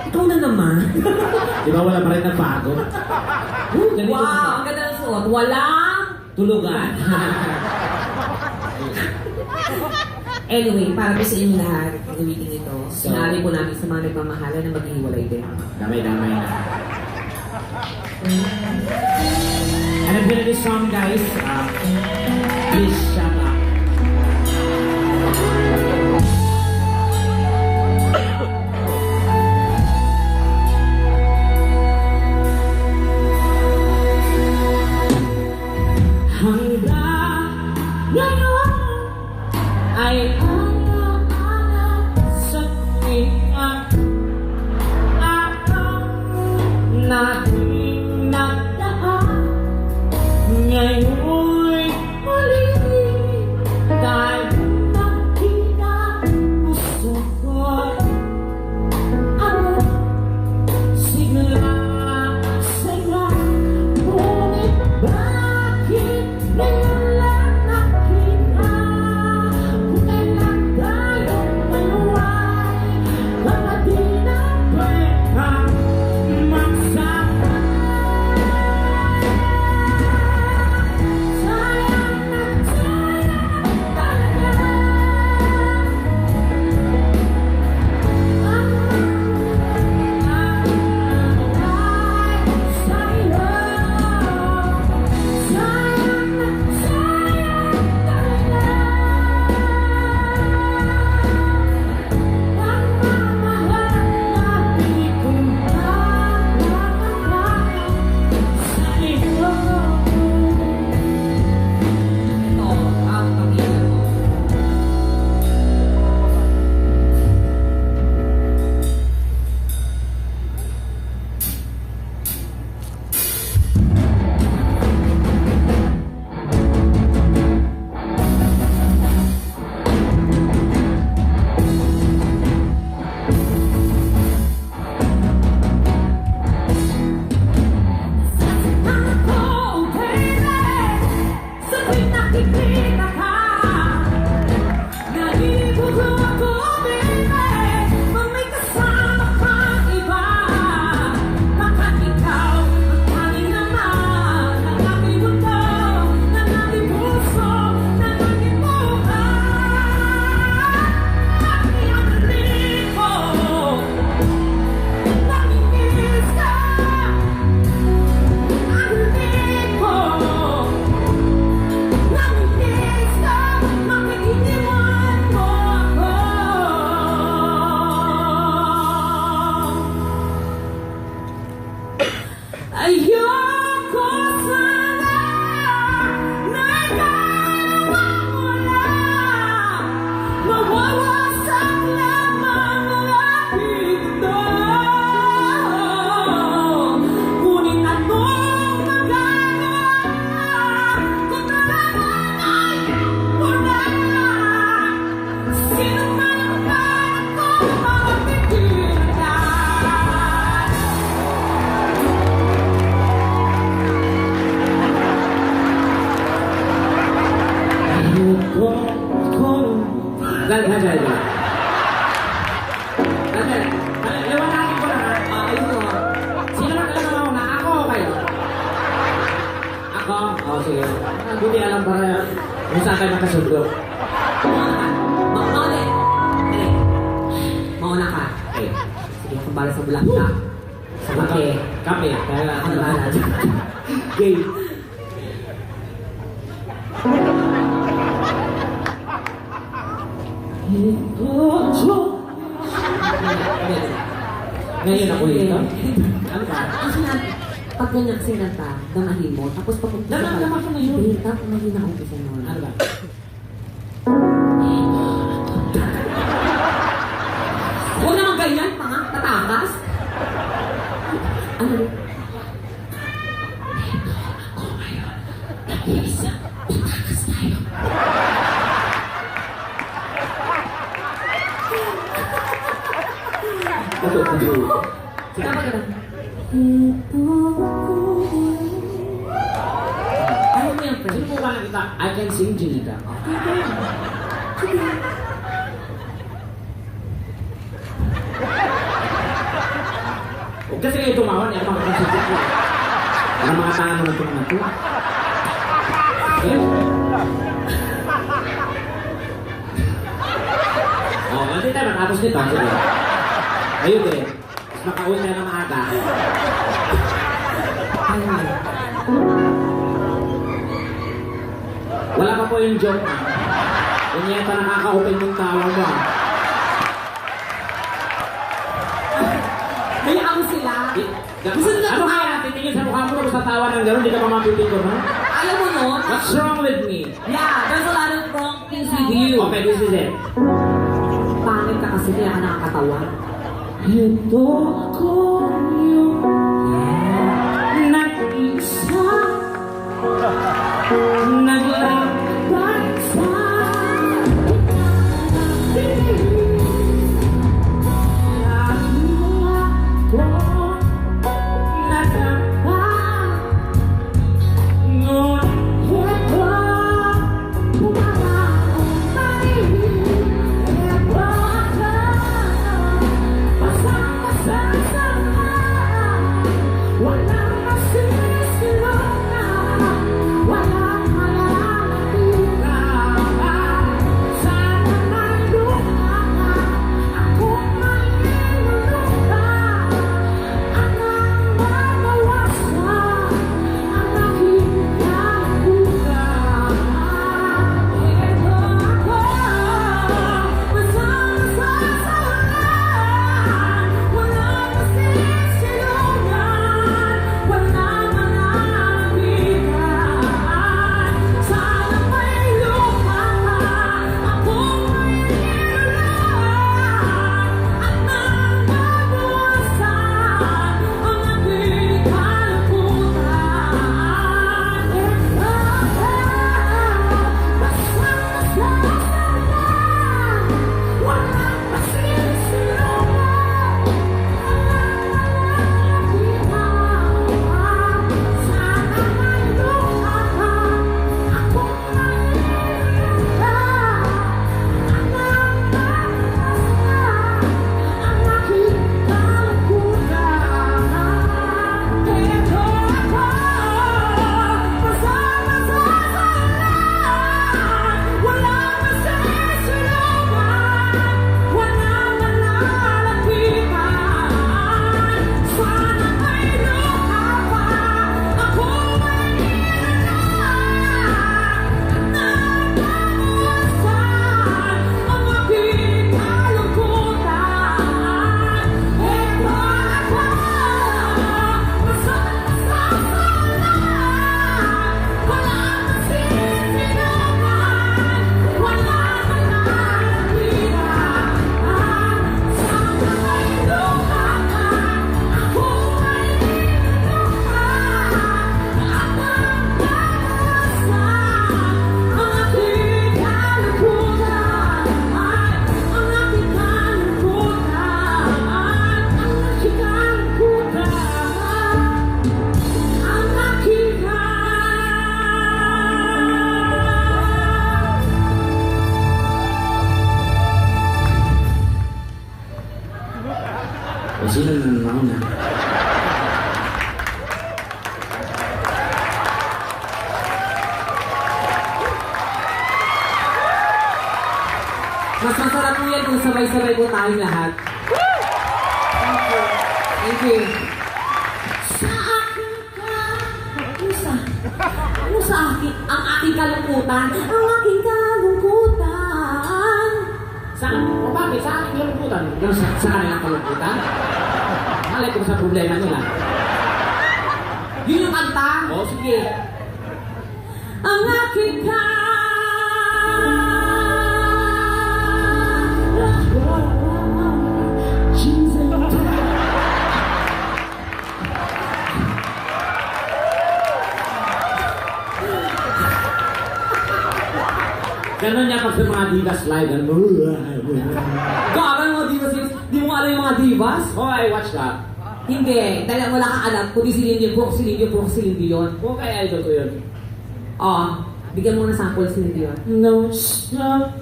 Ikaw na naman. Di ba wala pa rin nagbago? Ganito Wow, siya. ang ganda ng suot. Walang Tulugan. Anyway, para po sa inyo lahat, ang meeting ito, So, sinali po namin sa mga nagmamahalan na maghihiwalay din. Damay-damay na. And I'm feeling this song, guys. Please shut up. Hanggang ngayon ay ano-ano sa tingin ang nating nagdaan. Ngayon'y muli tayo nakita. Gusto ko'y ano, sigla, ngunit bakit ngayon lang nakita? Kung kailan tayong maluway, baka di na pwedeng magsama. Sayang na talaga ito ang pamilya mo. Ako, baby, sa tuwing nakikita ka, naliligo ako, baby, pag may kasama kang iba. Bakit ikaw ang tanging naman ng aking mundo, ng aking puso, ng aking buhay? Aking amigo, namimiss ka. Ayoko sana na ikaw mawala, mawawasak lamang ang aking mundo. Ngunit anong magagawa kung nalaman ay wala? Sino man ang parang ko mapipilitan? Dali. Liwanagin ko na ha. Ayun o. Sino man talaga mauna? Ako o kayo? Ako? Oo, sige. Buti alam para kung saan tayo nakasundo. Mauna. Dali. Mauna ka. Okay. Sige, kung bala sa bulak-bulak. Sa kape. Kape. Kaya Ano ba? game. Ngayon ako dito. Ano ba? Kasi na, pag ganyan kasi nata, damahin mo, tapos pag Dama ko na yun. Tapos mahina ang umpisa nun. Ano ba? Huwag naman ganyan, mga tatakas. Ano? Ako ngayon, nag-iisa, tatakas tayo. Dapat ka Ano mo yan, friend? Sinubukan na kita. I can sing, Janita. Kasi kayo tumawa, niya ako makakasipit ko. Para mga tanga mo na ito naman ito. Oh, hindi tayo matapos nito. Sige. Ayun eh. Mas makauwi tayo ng maaga. Ayun. Wala pa po yung joke. Ganyan pa nakaka-open yung tawa mo. May ako sila. Gusto nila Ano kaya? Titingin sa mukha mo kung sa tawa ng gano'n, hindi ka pa mapipigil mo. Alam mo no? What's wrong with me? Yeah, there's a lot of wrong things with you. Okay, this is it. Pangit ka kasi kaya ka nakakatawa. Ito ako yung nag-isa naglakbay sa Sino na naman na? Mas masarap po yan kung sabay-sabay po tayong lahat. Thank you. Sa akin ka. Ano sa akin? Ang aking kalungkutan. Ang aking kalungkutan. Saan? O bakit? Sa aking kalungkutan? Sa kanilang kalungkutan? Malay ko sa problema nila. Yun yung kanta. O, sige. Ang aking Ganon niya pag sa mga divas live. Gawin mo divas, di mo alam yung mga divas? Oh, I watched that. Hindi, dahil wala kang alam, kundi si Lindy Brooke, si Lindy Brooke, si Lindy yun. Kung kaya idol ko yun. Oo, bigyan mo na sample si Lindy yun. No stop.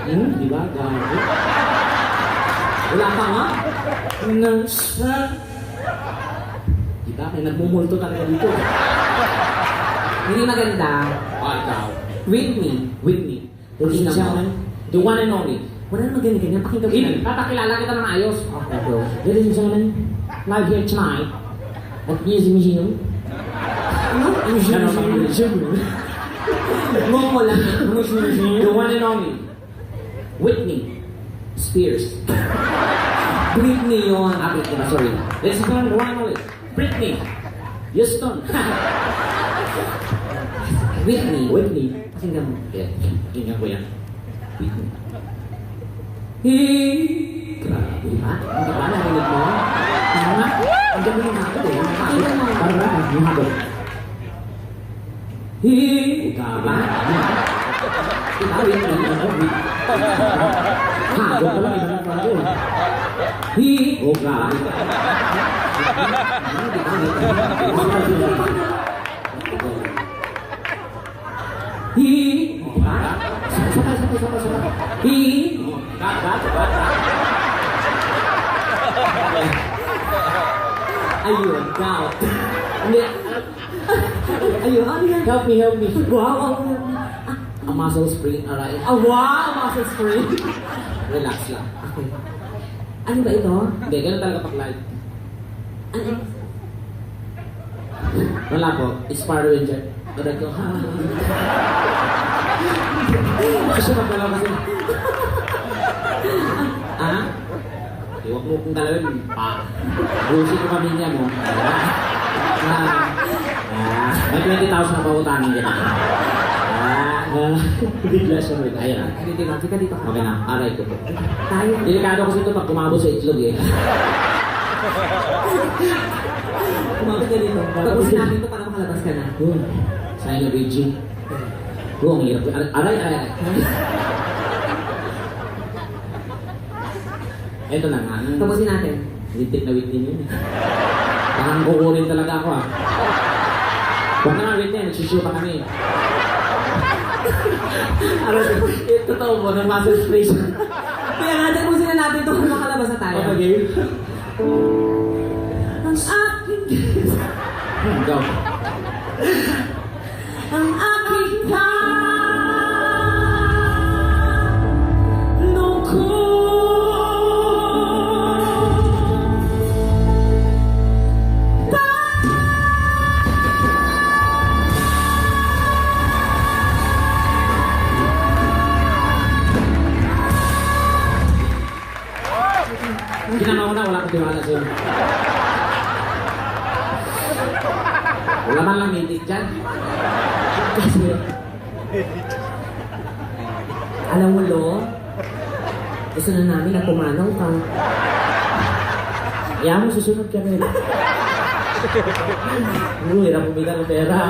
Di ba? Gago. Wala pa nga? No stop. Kita, may nagmumulto talaga dito. Hindi maganda. Ikaw. Whitney. Whitney. Ladies and gentlemen, The one and only. wala naman ganyan-ganyan. Pakinggan mo Hindi, yan. papakilala kita ng ayos. Okay, bro. Ladies and gentlemen, live here tonight at Music Museum. Ano? Momo lang. The one and only. Whitney Spears. Whitney yun. Whitney ba? Sorry. Ladies and gentlemen, the one and only. Britney Houston. Whitney. Whitney. Pakinggan mo. Yeah, tingnan ko yan. Whitney. Grabe. Diba? Hindi ba? Narinig mo? Ano nga? Ang ganda ng hapon eh. Pakinggan mo. Parang na, yung hapon. Diba? Diba? Whitney. Hapon pa lang, iba na pala doon. Oh, grabe. Diba? Ayun, doubt. Hindi. Ayun, ano yan? Help me, help me. Wow, A muscle spring, alright. wow, muscle spring. Relax lang. Okay. Ano ba ito? Hindi, ganun talaga pag live. Ano? Wala po. Sparrow and Jet. Pero ko, ha? Kasi magdala kasi. Ha? Iwag mo kung dalawin. Busi ko pamilya mo. May 20,000 na pautangin ka na. Bigla siya mo. Ayan. Hindi ba? Kita dito. Okay na. Aray ko po. Tayo. Delikado kasi ito pag kumabot sa itlog eh. Kumabot ka dito. Tapusin natin ito para makalabas ka na. Yun. Sign of aging. Ang hirap. Aray, aray. Ito na nga. Tapusin natin. Lintik na wit din yun eh. Parang kukunin talaga ako ah. Huwag na nga wit yan. Nagsushoot pa kami. Aray, Totoo mo. Nang muscle space. kaya nga, tapusin na natin ito para makalabas na tayo. Okay. Ang aking... Go. Ang aking Ginama ko na. Wala ko tiwala sa'yo. Wala man lang edit dyan. Kasi... Alam mo, Lo, gusto na namin na pumanaw ka. Kaya mo susunod ka rin. Hirap bumila ng pera.